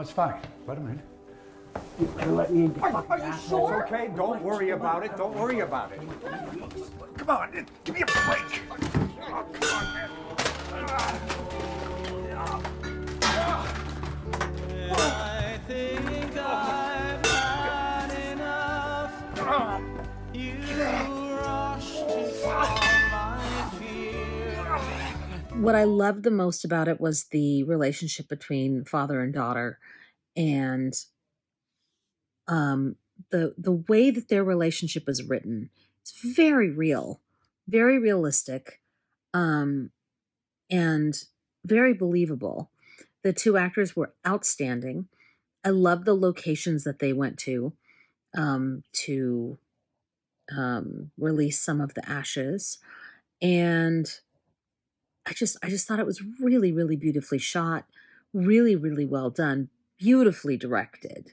it's fine. Let him in. You better let me in. Are you sure? It's okay. Don't worry about it. Don't worry about it. Come on. Give me a break. Oh, come on, man. I think I've had enough. You rushed into my fear. What I loved the most about it was the relationship between father and daughter, and the way that their relationship is written. It's very real, very realistic, um, and very believable. The two actors were outstanding. I love the locations that they went to release some of the ashes, and I just thought it was really, really beautifully shot, really, really well done, beautifully directed,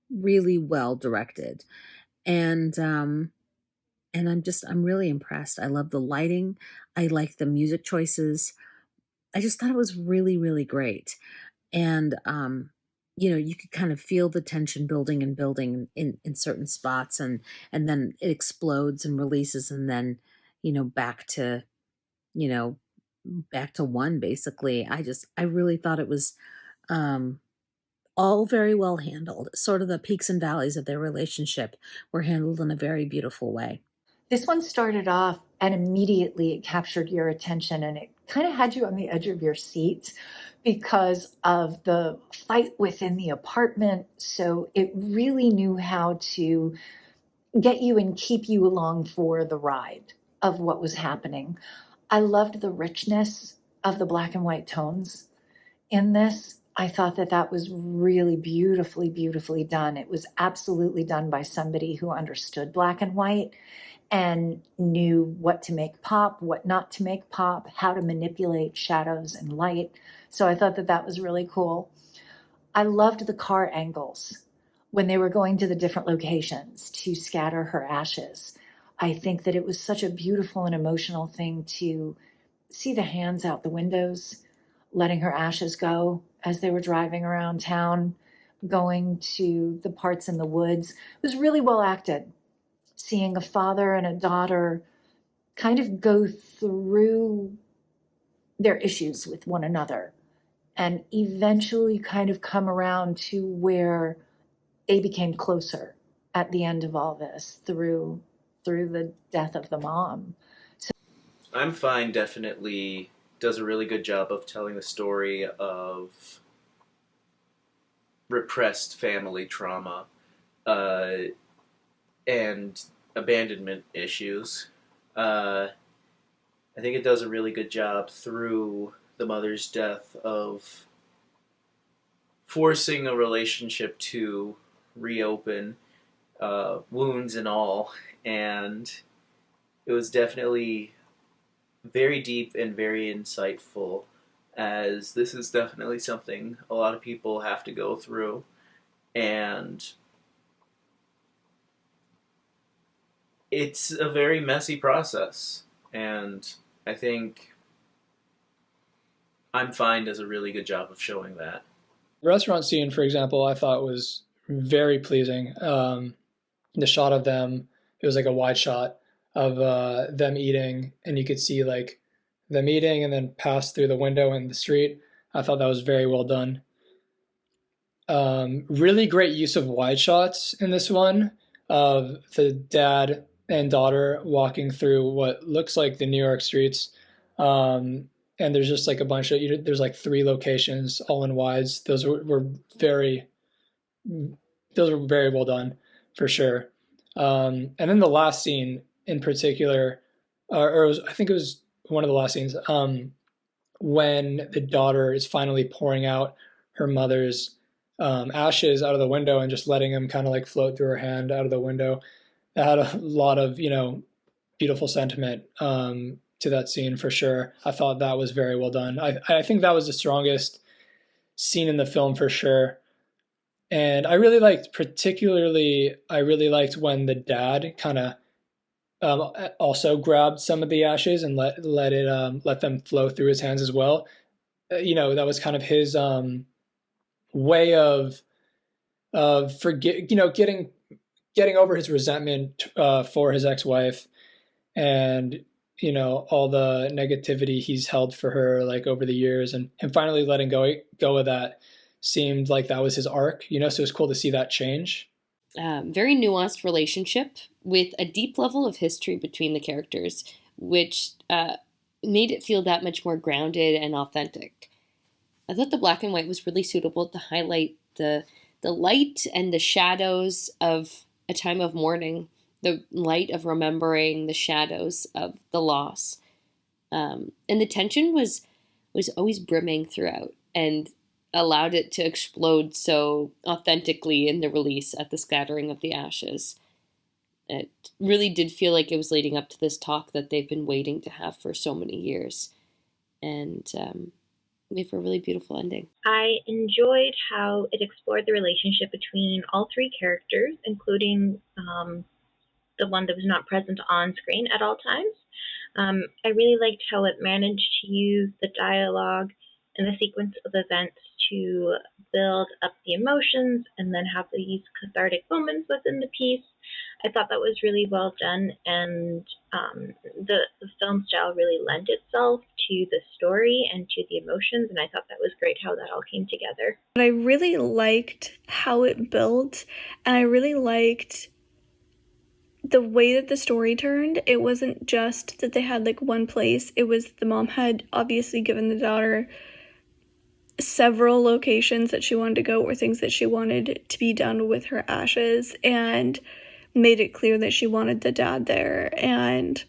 really well directed, and I'm really impressed. I love the lighting. I like the music choices. I just thought it was really, really great. And you could kind of feel the tension building and building in certain spots, and then it explodes and releases, and then, back to, you know, back to one basically. I really thought it was um all very well handled. Sort of the peaks and valleys of their relationship were handled in a very beautiful way. This one started off and immediately it captured your attention and it kind of had you on the edge of your seat because of the fight within the apartment. So it really knew how to get you and keep you along for the ride of what was happening. I loved the richness of the black and white tones in this. I thought that that was really beautifully, beautifully done. It was absolutely done by somebody who understood black and white and knew what to make pop, what not to make pop, how to manipulate shadows and light. So I thought that that was really cool. I loved the car angles when they were going to the different locations to scatter her ashes. I think that it was such a beautiful and emotional thing to see the hands out the windows, letting her ashes go as they were driving around town, going to the parts in the woods. It was really well acted. Seeing a father and a daughter kind of go through their issues with one another and eventually kind of come around to where they became closer at the end of all this through the death of the mom. So I'm Fine definitely does a really good job of telling the story of repressed family trauma and abandonment issues. I think it does a really good job through the mother's death of forcing a relationship to reopen, wounds and all, and it was definitely very deep and very insightful, as this is definitely something a lot of people have to go through, and it's a very messy process, and I think I'm Fine does a really good job of showing that. The restaurant scene, for example, I thought was very pleasing. The shot of them, it was like a wide shot of them eating, and you could see like them eating and then pass through the window in the street. I thought that was very well done. Really great use of wide shots in this one of the dad and daughter walking through what looks like the New York streets. And there's just like a bunch of, there's like 3 locations all in wides. Those were very well done for sure. And then the last scene in particular, I think it was one of the last scenes, when the daughter is finally pouring out her mother's ashes out of the window and just letting them kind of like float through her hand out of the window. That had a lot of, beautiful sentiment to that scene for sure. I thought that was very well done. I think that was the strongest scene in the film for sure. And I really liked when the dad kind of also grabbed some of the ashes and let them flow through his hands as well. That was kind of his way of getting over his resentment for his ex-wife, and all the negativity he's held for her like over the years, and him finally letting go of that seemed like that was his arc. So it's cool to see that change. Very nuanced relationship with a deep level of history between the characters, which made it feel that much more grounded and authentic. I thought the black and white was really suitable to highlight the light and the shadows of a time of mourning, the light of remembering, the shadows of the loss. And the tension was always brimming throughout, and allowed it to explode so authentically in the release at the scattering of the ashes. It really did feel like it was leading up to this talk that they've been waiting to have for so many years. And made for a really beautiful ending. I enjoyed how it explored the relationship between all three characters, including the one that was not present on screen at all times. I really liked how it managed to use the dialogue and the sequence of events to build up the emotions and then have these cathartic moments within the piece. I thought that was really well done, and the film style really lent itself to the story and to the emotions, and I thought that was great how that all came together. But I really liked how it built, and I really liked the way that the story turned. It wasn't just that they had like one place. It was the mom had obviously given the daughter several locations that she wanted to go, or things that she wanted to be done with her ashes, and made it clear that she wanted the dad there. And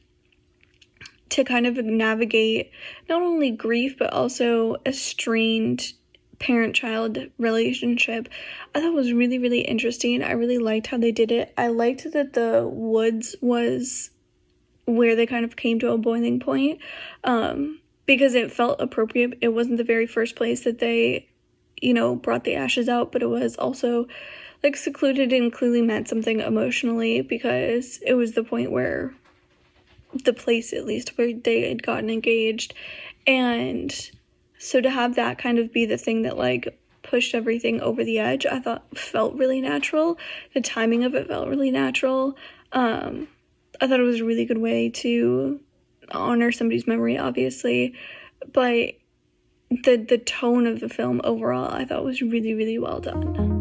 to kind of navigate not only grief but also a strained parent-child relationship, I thought was really, really interesting. I really liked how they did it. I liked that the woods was where they kind of came to a boiling point, because it felt appropriate. It wasn't the very first place that they, brought the ashes out, but it was also like secluded and clearly meant something emotionally, because it was the point where the place, at least, where they had gotten engaged. And so to have that kind of be the thing that like pushed everything over the edge, I thought felt really natural. The timing of it felt really natural. I thought it was a really good way to honor somebody's memory, obviously, but the tone of the film overall I thought was really, really well done.